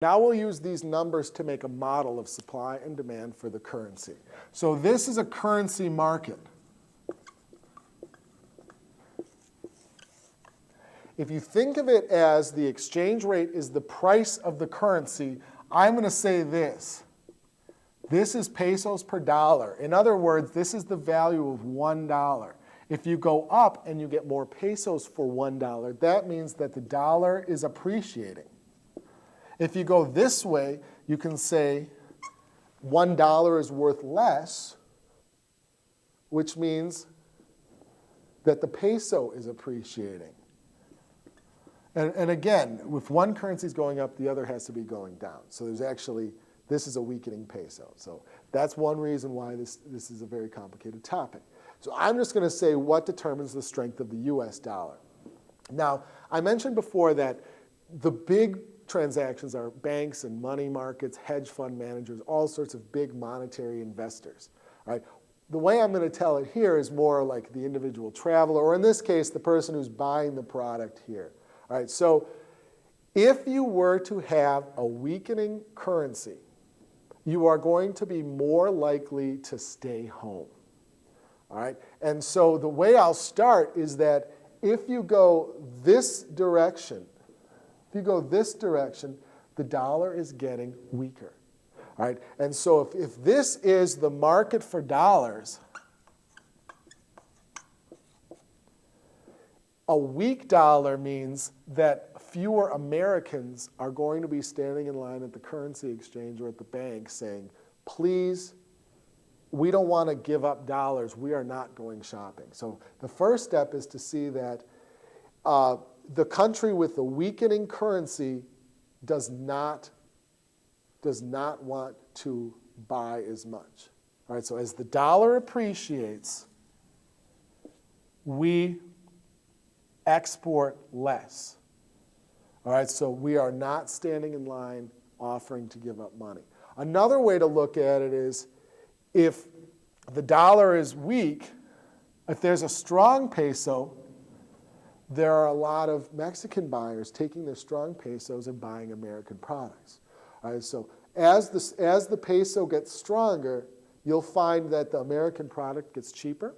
Now we'll use these numbers to make a model of supply and demand for the currency. So this is a currency market. If you think of it as the exchange rate is the price of the currency, I'm going to say this. This is pesos per dollar. In other words, this is the value of $1. If you go up and you get more pesos for $1, that means that the dollar is appreciating. If you go this way, you can say $1 is worth less, which means that the peso is appreciating. And again, if one currency is going up, the other has to be going down. So there's actually, this is a weakening peso. So that's one reason why this is a very complicated topic. So I'm just going to say what determines the strength of the US dollar. Now, I mentioned before that the big transactions are banks and money markets, hedge fund managers, all sorts of big monetary investors. All right? The way I'm going to tell it here is more like the individual traveler, or in this case, the person who's buying the product here. All right, so if you were to have a weakening currency, you are going to be more likely to stay home. All right, and so the way I'll start is that if you go this direction, the dollar is getting weaker. All right, and so if this is the market for dollars, a weak dollar means that fewer Americans are going to be standing in line at the currency exchange or at the bank saying, please, we don't want to give up dollars. We are not going shopping. So the first step is to see that the country with the weakening currency does not want to buy as much. All right, so as the dollar appreciates, we export less. All right, so we are not standing in line offering to give up money. Another way to look at it is if the dollar is weak, if there's a strong peso, there are a lot of Mexican buyers taking their strong pesos and buying American products. All right, so as the peso gets stronger, you'll find that the American product gets cheaper.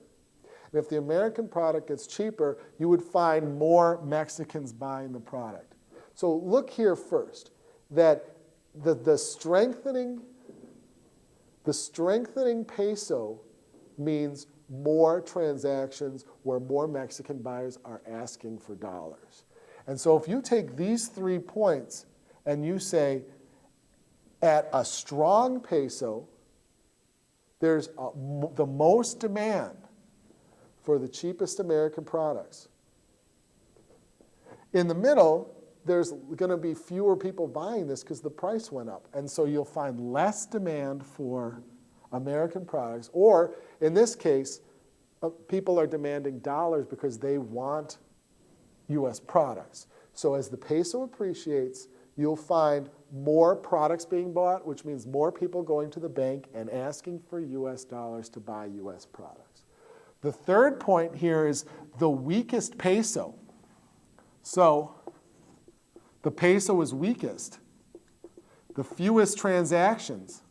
And if the American product gets cheaper, you would find more Mexicans buying the product. So look here first, that the strengthening peso means more transactions where more Mexican buyers are asking for dollars. And so if you take these 3 points and you say, at a strong peso, there's the most demand for the cheapest American products. In the middle, there's going to be fewer people buying this because the price went up. And so you'll find less demand for American products. Or in this case, people are demanding dollars because they want US products. So as the peso appreciates, you'll find more products being bought, which means more people going to the bank and asking for US dollars to buy US products. The third point here is the weakest peso. So the peso is weakest. The fewest transactions,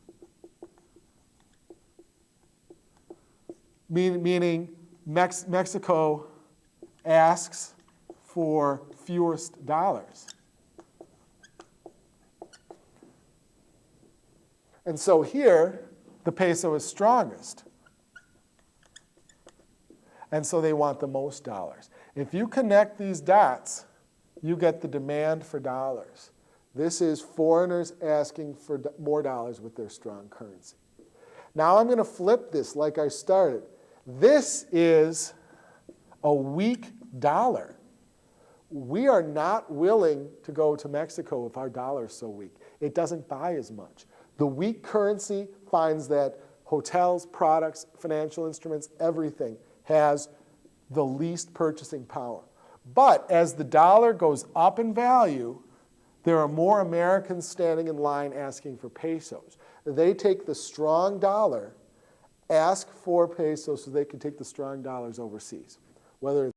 meaning Mexico asks for fewest dollars. And so here, the peso is strongest. And so they want the most dollars. If you connect these dots, you get the demand for dollars. This is foreigners asking for more dollars with their strong currency. Now I'm going to flip this like I started. This is a weak dollar. We are not willing to go to Mexico if our dollar is so weak. It doesn't buy as much. The weak currency finds that hotels, products, financial instruments, everything has the least purchasing power. But as the dollar goes up in value, there are more Americans standing in line asking for pesos. They take the strong dollar, ask for pesos so they can take the strong dollars overseas, whether it's